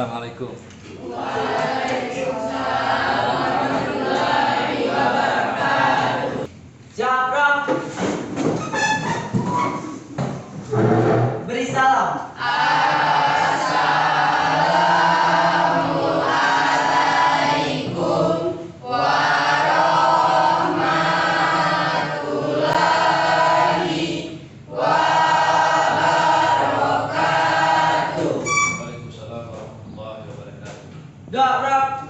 Assalamualaikum. Jawab, beri salam. Waalaikumsalam warahmatullahi wabarakatuh. Jawab.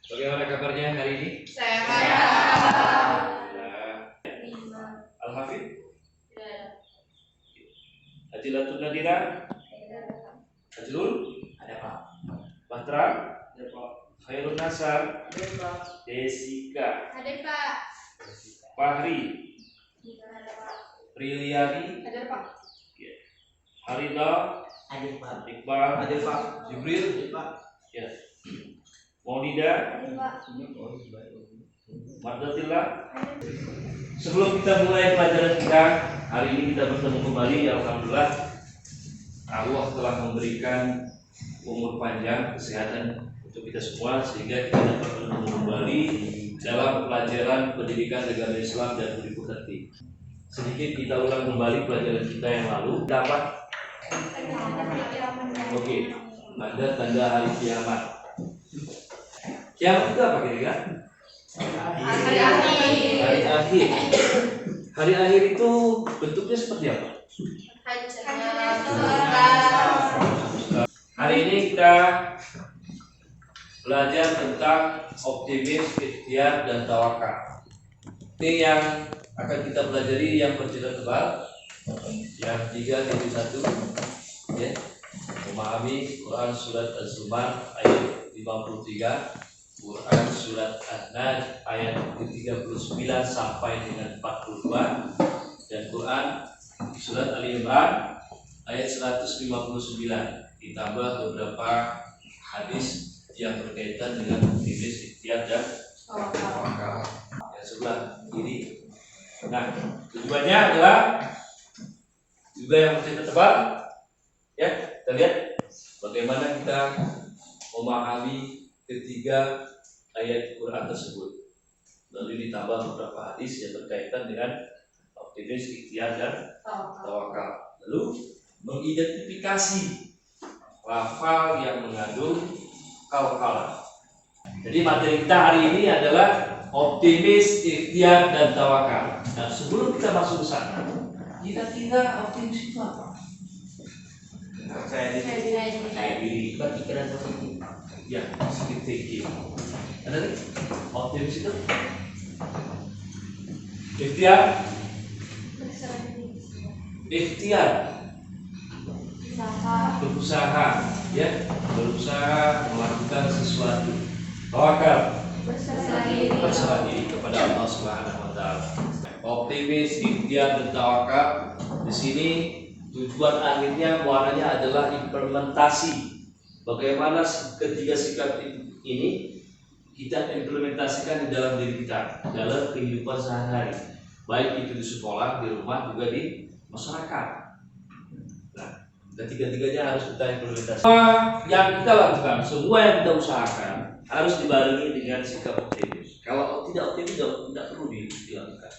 Bagaimana kabarnya hari ini? Sehat. Al-Hafidh? Ajilatun Nadira? Ajlul? Ada Pak. Batra? Ada Pak. Khairun Nasar? Ada Pak. Desika? Ada Pak. Fahri? Ada Pak. Priyadi? Ada Pak. Harida? Ada Pak. Iqbal? Ada Pak. Jibril? Ada Pak. Ya. Maulida? Ada Pak. Mardatillah? Sebelum kita mulai pelajaran kita, hari ini kita bertemu kembali. Alhamdulillah, Allah telah memberikan umur panjang, kesehatan untuk kita semua, sehingga kita dapat bertemu kembali dalam pelajaran pendidikan agama Islam dan budi pekerti. Sedikit kita ulang kembali pelajaran kita yang lalu. Dapat? Oke. Ada tanda hari kiamat. Kiamat itu apa kira-kira? Hari akhir. Hari akhir. Hari akhir itu bentuknya seperti apa? Hari ini kita belajar tentang optimis, ikhtiar, dan tawakal. Ini yang akan kita pelajari yang bercerita tebal, yang 3.1, ya. Memahami Quran surat Az-Zumar ayat 53, Quran surat An-Najm ayat 39 sampai dengan 42, dan Quran surat Ali Imran ayat 159, ditambah beberapa hadis yang berkaitan dengan optimis, ikhtiar, dan tawakal. Yang sebelah kiri. Nah, tujuannya adalah juga yang bercerita tebal. Ya, kita lihat bagaimana kita memahami ketiga ayat Quran tersebut. Lalu ditambah beberapa hadis yang berkaitan dengan optimis, ikhtiar, dan tawakal. Lalu mengidentifikasi lafal yang mengandung kal-kalan. Jadi materi kita hari ini adalah optimis, ikhtiar, dan tawakal. Nah, sebelum kita masuk ke sana, kira-kira optimis itu apa? Saya diri Berpikiran positif. ya positive thinking. Ada nih optimis itu ikhtiar berusaha, ya, berusaha melakukan sesuatu. Tawakal berserah diri kepada Allah Subhanahu wa taala. Optimis, ikhtiar, dan tawakal di sini tujuan akhirnya muaranya adalah implementasi. Bagaimana ketiga sikap ini kita implementasikan di dalam diri kita, dalam kehidupan sehari-hari, baik itu di sekolah, di rumah, juga di masyarakat. Nah, ketiga-tiganya harus kita implementasikan. Semua yang kita lakukan, semua yang kita usahakan harus dibarengi dengan sikap optimis. Kalau tidak optimis, tidak perlu dilakukan.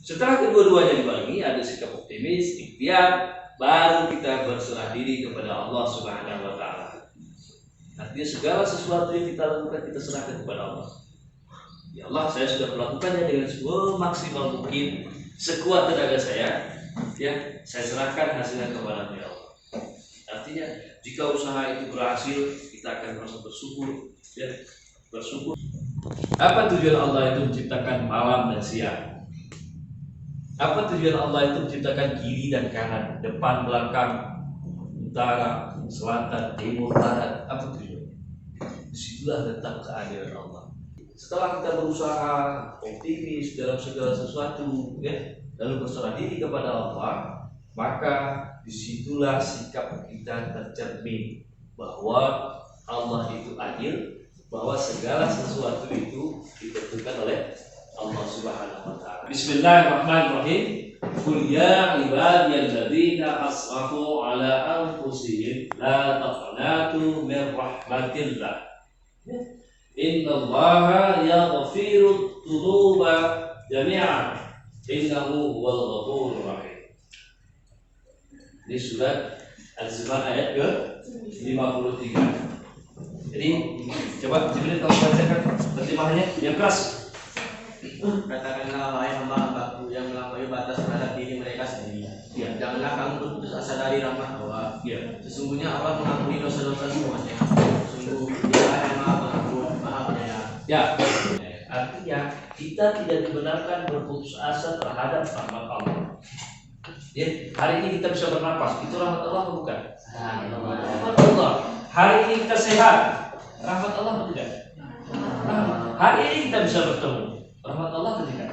Setelah kedua-duanya dibarengi, ada sikap optimis, ikhtiar, baru kita berserah diri kepada Allah Subhanahu wa taala. Artinya segala sesuatu yang kita lakukan kita serahkan kepada Allah. Ya Allah, saya sudah melakukannya dengan semaksimal mungkin, sekuat tenaga saya. ya saya serahkan hasilnya kepada Allah. Artinya jika usaha itu berhasil, kita akan merasa bersyukur, ya, bersyukur. Apa tujuan Allah itu menciptakan malam dan siang? Apa tujuan Allah itu menciptakan kiri dan kanan, depan, belakang, utara, selatan, timur, barat? Apa tujuan? Disitulah letak keadilan Allah. Setelah kita berusaha optimis dalam segala sesuatu, ya, lalu berserah diri kepada Allah, maka disitulah sikap kita tercermin bahwa Allah itu adil, bahwa segala sesuatu itu ditentukan oleh Allah Subhanahu wa taala. Bismillahirrahmanirrahim. Qul ya ibadiyalladzina asrafu ala anfusihim la taqnatu min rahmatillah. Innallaha yaghfiru dzunuba jami'an. Innahu huwal ghafurur rahim. Ini surat Al-Zumar ayat ke-53. Jadi coba Jibril kalau bacakan terjemahannya yang keras. Katakanlah wahai hamba-hambaku yang melampaui batas terhadap diri mereka sendiri. Ya. Janganlah kamu berputus asa dari rahmat Allah. Ya. Sesungguhnya Allah mengampuni dosa-dosa semuanya. Sungguh Dia yang Maha Pengampun, Maha Penyayang. Ya. Artinya kita tidak dibenarkan berputus asa terhadap rahmat Allah. Ya, hari ini kita bisa bernapas, itu rahmat Allah atau bukan? Rahmat Allah. Hari ini kita sehat, rahmat Allah atau tidak? Hari ini kita bisa bertemu, rahmat Allah atau tidak?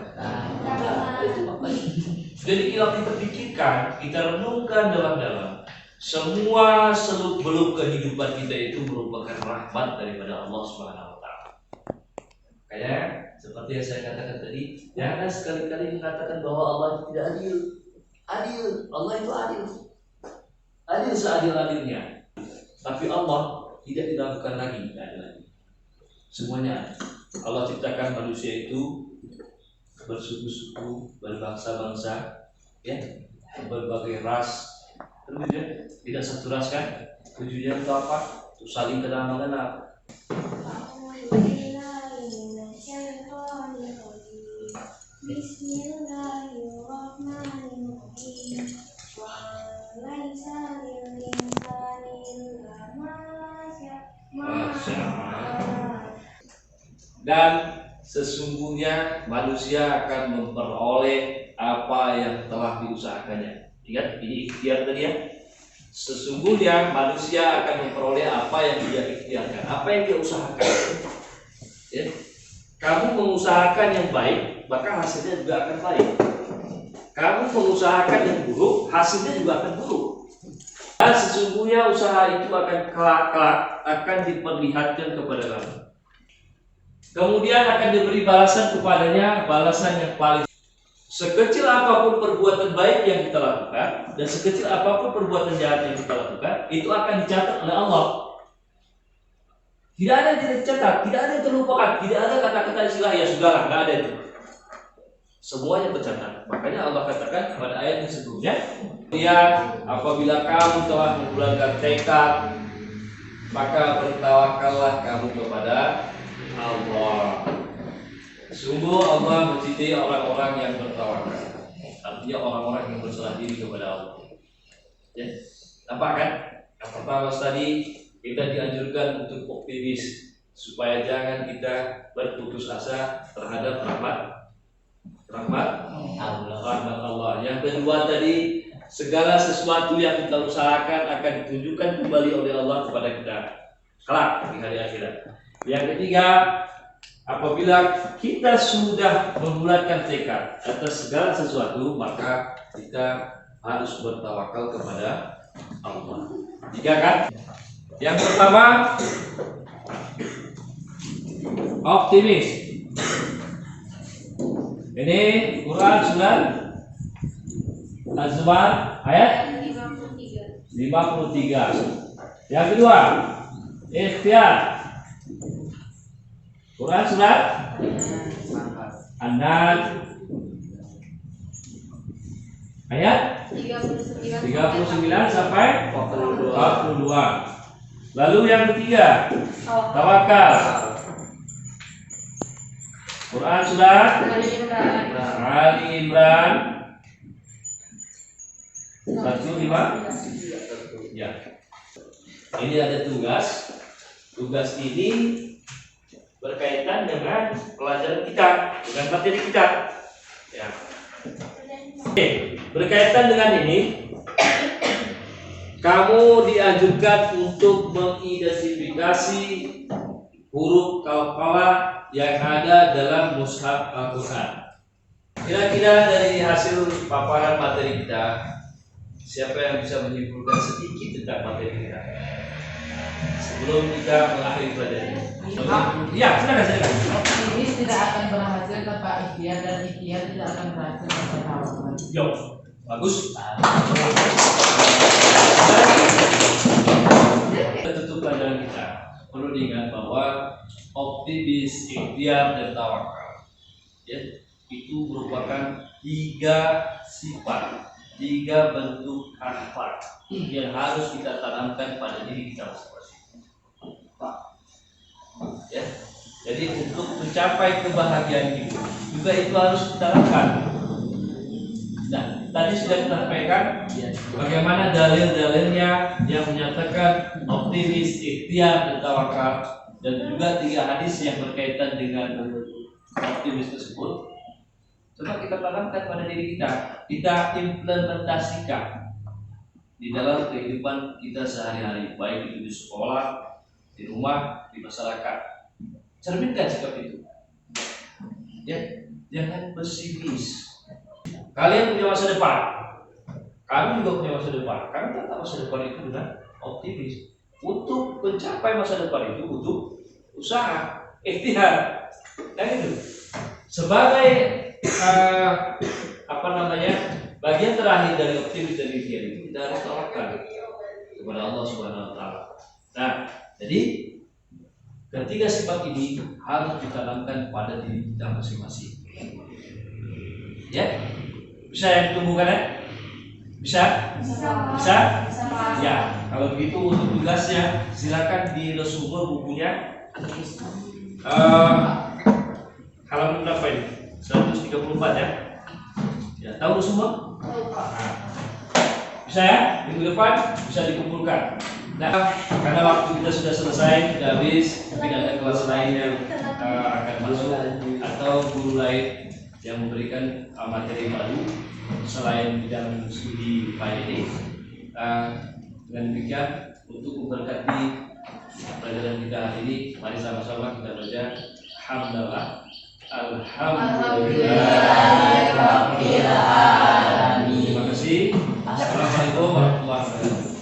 Itu maknanya. Jadi kalau kita pikirkan, kita renungkan dalam-dalam, semua seluk-beluk kehidupan kita itu merupakan rahmat daripada Allah Subhanahu wa taala. Kayak seperti yang saya katakan tadi, jangan sekali-kali mengatakan bahwa Allah itu tidak adil. Adil, Allah itu adil. Adil seadil-adilnya. Tapi Allah tidak diragukan lagi, tidak ada lagi. Semuanya Allah ciptakan manusia itu bersuku-suku, berbangsa-bangsa, ya, berbagai ras. Terus ya, tidak satu ras kan? Tujuannya untuk apa? Untuk saling kenal-mengenal. Bismillahirrahmanirrahim. Dan sesungguhnya manusia akan memperoleh apa yang telah diusahakannya. Ingat, ini ikhtiar tadi ya. Sesungguhnya manusia akan memperoleh apa yang dia ikhtiarkan, apa yang dia usahakan. Ya. Kamu mengusahakan yang baik, maka hasilnya juga akan baik. Kamu mengusahakan yang buruk, hasilnya juga akan buruk. Dan sesungguhnya usaha itu akan kelak-kelak akan diperlihatkan kepada kamu. Kemudian akan diberi balasan kepadanya, balasan yang paling. Sekecil apapun perbuatan baik yang kita lakukan, dan sekecil apapun perbuatan jahat yang kita lakukan, itu akan dicatat oleh Allah. Tidak ada yang tidak dicatat, tidak ada yang terlupakan, tidak ada kata-kata istilah ya sudahlah, tidak ada itu. Semuanya tercatat. Makanya Allah katakan pada ayat yang sebelumnya, lihat apabila kamu telah membulatkan tekad, maka bertawakallah kamu kepada Allah. Sungguh Allah mencintai orang-orang yang bertawakal. Artinya orang-orang yang berserah diri kepada Allah. Ya, nampak kan? Yang pertama tadi kita dianjurkan untuk optimis supaya jangan kita berputus asa terhadap rahmat Allah. Yang kedua tadi, segala sesuatu yang kita usahakan akan ditunjukkan kembali oleh Allah kepada kita kelak di hari akhirat. Yang ketiga, apabila kita sudah membulatkan tekad atas segala sesuatu, maka kita harus bertawakal kepada Allah. Tiga kan? Yang pertama, optimis. Ini Quran surat Az-Zumar ayat 53. Yang kedua, ikhtiar. Quran surat An-Nas ayat 39 sampai 42. Lalu yang ketiga, tawakal. Quran surat Ali Imran 1, 5. Ya. Ini ada tugas. Tugas ini berkaitan dengan pelajaran kita, dengan materi kita. Ya. Oke, berkaitan dengan ini, kamu dianjurkan untuk mengidentifikasi huruf qalqalah yang ada dalam mushaf Al-Quran. Kira-kira dari hasil paparan materi kita, siapa yang bisa menyimpulkan sedikit tentang materi kita sebelum kita mengakhiri pelajaran ini? Ya, silakan. Optimis tidak akan berhasil tanpa ikhtiar dan ikhtiar tidak akan berhasil tanpa tawakal. Yo, bagus. Tutup pelajaran kita. Perlu diingat bahwa optimis, ikhtiar, dan tawakal, ya, itu merupakan 3 sifat, 3 bentuk akhlak yang harus kita tanamkan pada diri kita masing-masing. Ya, jadi untuk mencapai kebahagiaan hidup juga itu harus kita lakukan. Nah, tadi sudah kita sampaikan bagaimana dalil-dalilnya yang menyatakan optimis, ikhtiar, dan tawakal, dan juga 3 hadis yang berkaitan dengan optimis tersebut. Coba kita tanamkan pada diri kita, kita implementasikan di dalam kehidupan kita sehari-hari, baik itu di sekolah, di rumah, di masyarakat. Cerminkan sikap itu. Ya, jangan pesimis. Kalian punya masa depan, kami juga punya masa depan. Kami tetap masa depan itu dengan optimis. Untuk mencapai masa depan itu butuh usaha, ikhtiar, dan itu sebagai bagian terakhir dari optimis dan ikhtiar itu kita harus tawakal kepada Allah Subhanahu Wa Taala. Nah, jadi ketiga sifat ini harus ditanamkan pada diri kita masing-masing. Ya, bisa yang ditumbuhkan ya? Bisa? Bisa? Ya, kalau begitu untuk tugasnya silakan di resume bukunya. Halaman berapa ini? 134 ya? Ya, tahu semua? Nah, bisa ya? Minggu depan bisa dikumpulkan. Nah, karena waktu kita sudah selesai, sudah habis, mungkin ada kelas lain yang akan masuk atau guru lain yang memberikan materi baru selain bidang studi IPA ini. Dengan demikian, untuk memberkati pelajaran kita hari ini, mari sama-sama kita baca Alhamdulillah. Alhamdulillah. Terima kasih. Assalamualaikum warahmatullahi wabarakatuh.